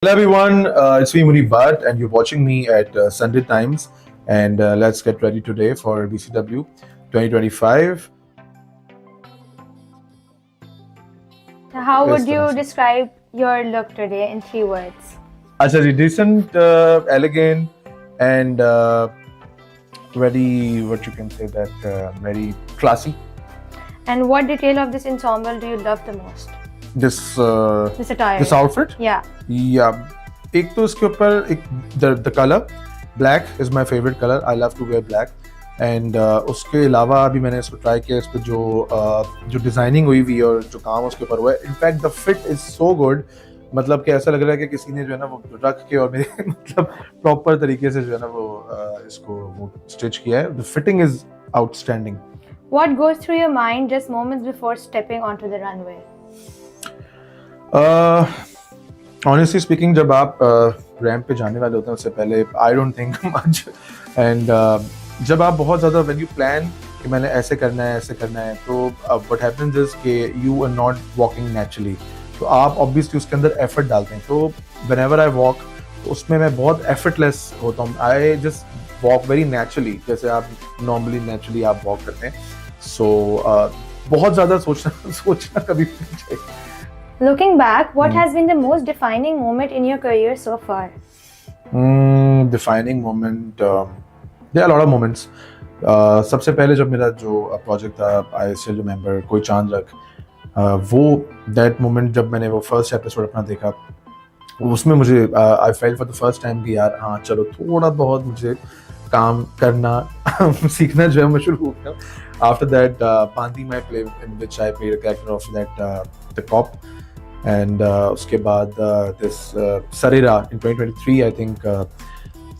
Hello everyone, it's me Munib Bhatt and you're watching me at Sunday Times, and let's get ready today for BCW 2025. How इस would तरह you से describe your look today in 3 words? अच्छा जी, decent, elegant and very, what you can say, that very classy. And what detail of this ensemble do you love the most? This This attire. this outfit, Yeah. yeah. एक तो इसके ऊपर एक the color black is my favorite color. I love to wear black. And उसके अलावा अभी मैंने इसको ट्राई किया, इस पर जो डिज़ाइनिंग हुई हुई और जो काम उसके ऊपर हुआ है, in fact the fit is so good, मतलब कि ऐसा लग रहा है कि किसी ने जो है ना वो रख के और मेरे मतलब प्रॉपर तरीके से जो है ना वो इसको वो स्टिच किया है. The fitting is outstanding. What goes through your mind just moments before stepping onto the runway? Honestly speaking, जब आप रैंप पे जाने वाले होते हैं उससे पहले I don't think much. And जब आप बहुत ज़्यादा व्हेन यू प्लान कि मैंने ऐसे करना है तो व्हाट हैपेंस इज कि you are not walking naturally, तो आप ऑब्वियसली उसके अंदर एफर्ट डालते हैं. तो व्हेनेवर आई वॉक उसमें मैं बहुत एफर्टलेस होता हूँ. I just walk very naturally, जैसे आप नॉर्मली नेचुरली आप वॉक करते हैं. सो बहुत ज़्यादा सोचना कभी नहीं चाहिए. Looking back, what has been the most defining moment in your career so far? Defining moment, there are a lot of moments. सबसे पहले जब मेरा जो प्रोजेक्ट था, आई स्टिल रिमेंबर, कोई चांद रख, वो दैट मोमेंट जब मैंने वो फर्स्ट एपिसोड अपना देखा, उसमें मुझे I felt for the first time कि यार हाँ चलो थोड़ा बहुत मुझे काम करना सीखना जो है मैं शुरू हो गया. आफ्टर दैट पांती my play in which I played a character of that the cop. And उसके बाद दिस सरेरा इन 2023 आई थिंक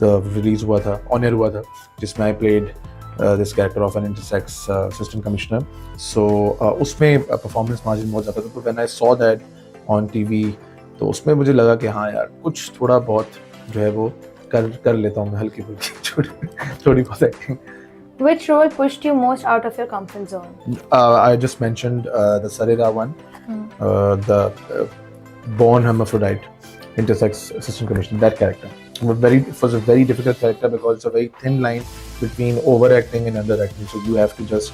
रिलीज हुआ था, ऑन एयर हुआ था, जिसमें I played this character of an intersex assistant commissioner. So उसमें परफॉर्मेंस मार्जिन बहुत ज़्यादा था. तो when I saw that on TV, तो उसमें मुझे लगा कि हाँ यार कुछ थोड़ा बहुत जो है वो कर लेता हूँ मैं, हल्की फुल्की थोड़ी बहुत acting. Which role pushed you most out of your comfort zone? I just mentioned the Sarera one, the born hermaphrodite, intersex assistant commissioner. That character it was a very difficult character because it's a very thin line between overacting and underacting. So you have to just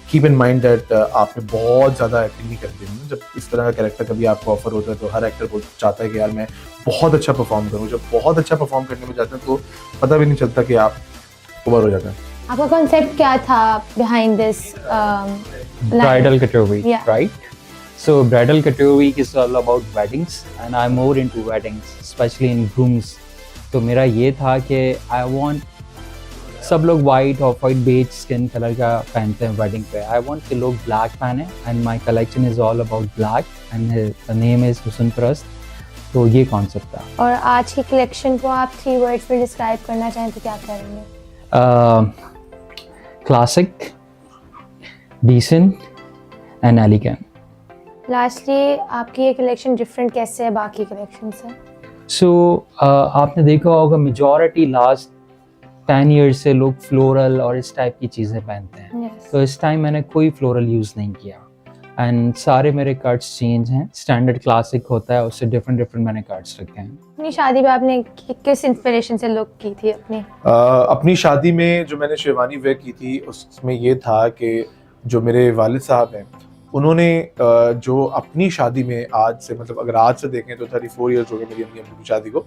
keep in mind that आपने बहुत ज़्यादा acting नहीं करनी है. जब इस तरह का कैरेक्टर कभी आपको ऑफर होता है तो हर एक्टर को चाहता है कि यार मैं बहुत अच्छा परफॉर्म करूँ. जब बहुत अच्छा परफॉर्म करने में जाते हैं तो पता भी नहीं चलता कि आप ओवर हो जाते हैं. आपका कॉन्सेप्ट क्या था behind this bridal couture week, Yeah. right? So bridal couture week is all about weddings and I'm more into weddings, especially in grooms. तो मेरा ये था कि I want सब लोग white और white beige skin color का पहनते हैं wedding पे. I want कि लोग black पहने and my collection is all about black and the name is Husn Parast. तो ये concept था. और आज की कलेक्शन को आप 3 words में डिस्क्राइब करना चाहें तो क्या करेंगे? Classic, decent and elegant. Lastly आपकी ये कलेक्शन डिफरेंट कैसे है बाकी कलेक्शन से? सो आपने देखा होगा मेजॉरिटी लास्ट 10 years से लोग फ्लोरल और इस टाइप की चीज़ें पहनते हैं. Yes. तो इस टाइम मैंने कोई फ्लोरल यूज़ नहीं किया एंड सारे मेरे कट्स चेंज हैं. स्टैंडर्ड क्लासिक होता है, उससे डिफरेंट मैंने कट्स रखे हैं. अपनी शादी में आपने किस इंस्पिरेशन से लुक की थी अपनी? अपनी शादी में जो मैंने शेरवानी वेयर की थी उसमें ये था कि जो मेरे वालिद साहब हैं उन्होंने जो अपनी शादी में आज से, मतलब अगर आज से देखें तो 34 years हो गए मेरी अम्मी अब्बू की शादी को.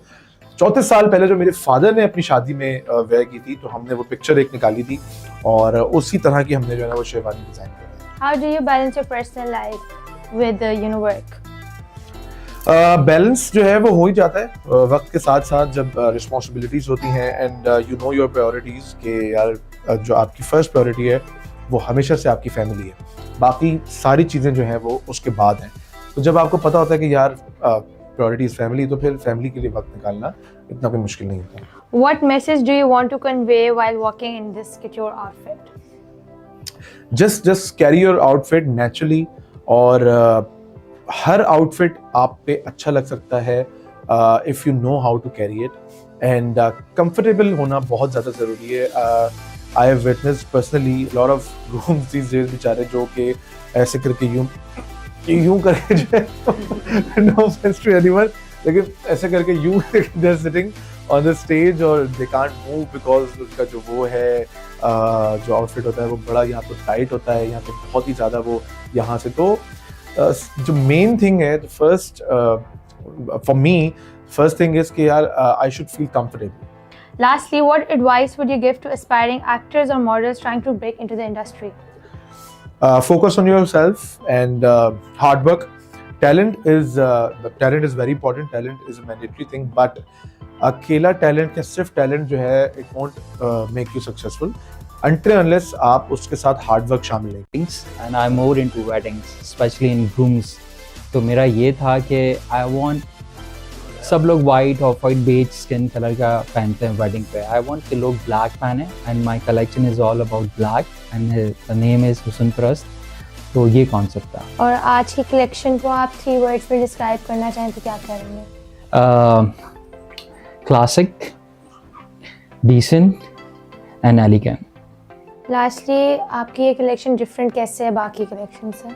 34 साल पहले जो मेरे फादर ने अपनी शादी में वेयर की थी, तो हमने वो पिक्चर एक निकाली थी और उसी तरह की हमने जो है ना वो शेरवानी डिज़ाइन की. How do you balance your personal life with work? Balance जो है वो हो ही जाता है वक्त के साथ साथ, जब रिस्पॉन्सिबिलिटीज़ होती हैं and you know your priorities के यार जो आपकी फर्स्ट प्रायोरिटी है वो हमेशा से आपकी फैमिली है, बाकी सारी चीज़ें जो हैं वो उसके बाद हैं. तो जब आपको पता होता है कि यार प्रायोरिटी इज़ फैमिली, तो फिर फैमिली के लिए वक्त निकालना इतना कोई मुश्किल नहीं होता. What message do you want to convey while walking in this couture outfit? just carry your outfit naturally और हर आउटफिट आप पे अच्छा लग सकता है if you know how to carry it. And comfortable होना बहुत ज़्यादा ज़रूरी है. I have witnessed personally lot of grooms these days बेचारे जो कि ऐसे करके यूं करके जो है नो ऑफेंस टू एनीवन, लेकिन ऐसे करके you they are sitting on the stage और दे कांट मूव बिकॉज उसका जो वो है जो आउटफिट होता है वो बड़ा यहाँ पे टाइट होता है, यहाँ पे बहुत ही ज़्यादा वो यहाँ से तो जो मेन थिंग है first for me first thing is कि यार I should feel comfortable. Lastly, what advice would you give to aspiring actors or models trying to break into the industry? Focus on yourself and hard work. Talent is very important. Talent is a mandatory thing, but अकेला talent या सिर्फ talent जो है it won't make you successful until unless आप उसके साथ hard work शामिल नहीं. weddings and I'm more into weddings, especially in grooms. तो मेरा ये था कि I want सब लोग वाइट और वाइट बेज स्किन कलर का पहनते हैं वेडिंग पे. आई वांट कि लोग ब्लैक पहने and my collection is all about black and the name is हुसन परस्त. तो ये कॉन्सेप्ट था. और आज की कलेक्शन को आप 3 वर्ड्स में डिस्क्राइब करना चाहें तो क्या करेंगे? Classic, decent and elegant. Lastly, आपकी ये कलेक्शन डिफरेंट कैसे है बाकी कलेक्शन से?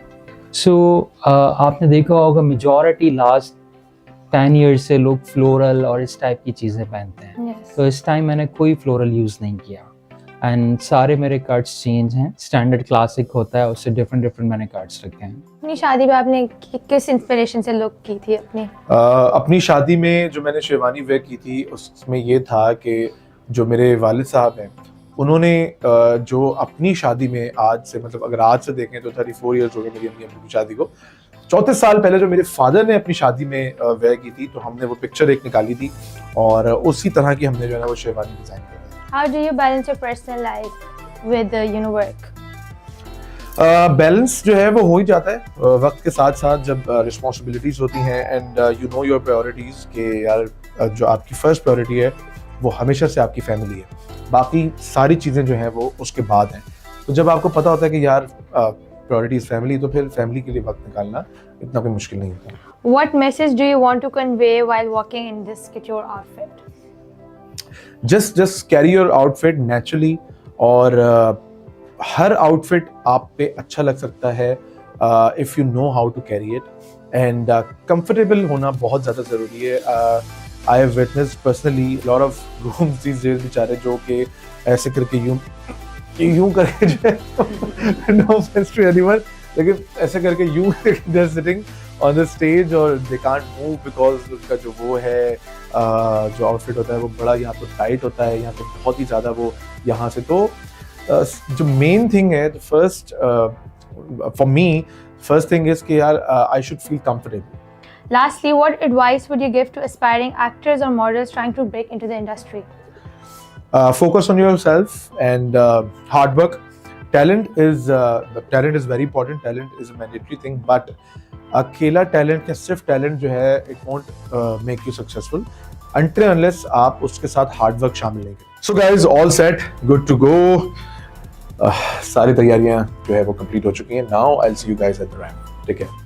सो आपने देखा होगा मेजॉरिटी लास्ट 10 ईयर्स से लोग फ्लोरल और इस टाइप की चीज़ें पहनते हैं. Yes. तो इस टाइम मैंने कोई फ्लोरल यूज़ नहीं किया एंड सारे मेरे कट्स चेंज हैं. स्टैंडर्ड क्लासिक होता है, उससे डिफरेंट में कट्स रखे हैं. अपनी शादी में आपने किस इंस्पिरेशन से लुक की थी अपनी? अपनी शादी में जो मैंने शेरवानी वेयर की थी उसमें ये था कि जो मेरे वालिद साहब हैं उन्होंने जो अपनी शादी में आज से मतलब अगर आज से देखें तो 34 ईयर्स हो गए मेरी अम्मी अब्बू की शादी को. 34 साल पहले जो मेरे फादर ने अपनी शादी में वेयर की थी तो हमने वो पिक्चर एक निकाली थी और उसी तरह की हमने जो है ना वो शेरवानी डिजाइन की. How do you balance your personal life with work? Balance जो है वो हो ही जाता है वक्त के साथ साथ जब रिस्पॉन्सिबिलिटीज होती हैं and you know your priorities के यार जो आपकी फर्स्ट प्रायोरिटी है वो हमेशा से आपकी फैमिली है. बाकी सारी चीज़ें जो हैं वो उसके बाद हैं. तो जब आपको पता होता है कि यार प्रायोरिटीज फैमिली तो फिर फैमिली के लिए वक्त निकालना इतना कोई मुश्किल नहीं होता. What message do you want to convey while walking in this couture outfit? Just carry your outfit naturally और हर आउटफिट आप पे अच्छा लग सकता है if you know how to carry it and comfortable होना बहुत ज़्यादा ज़रूरी है. I have witnessed personally lot of grooms these days बेचारे जो कि ऐसे करके यूं करके जो है नो ऑफेंस टू एनीवन लेकिन ऐसे करके यूं they are sitting on the stage और दे कांट मूव बिकॉज उसका जो वो है जो आउटफिट होता है वो बड़ा यहाँ पे टाइट होता है, यहाँ पे बहुत ही ज़्यादा वो यहाँ से तो जो मेन थिंग है first for me first thing is कि यार I should feel comfortable. Lastly, what advice would you give to aspiring actors or models trying to break into the industry? Focus on yourself and hard work. Talent is very important. Talent is a mandatory thing, but अकेला talent या सिर्फ talent जो है it won't make you successful until unless आप उसके साथ hard work शामिल नहीं करें. So guys, all set, good to go. सारी तैयारियां जो है वो complete हो चुकी हैं. Now I'll see you guys at the ramp. Take care.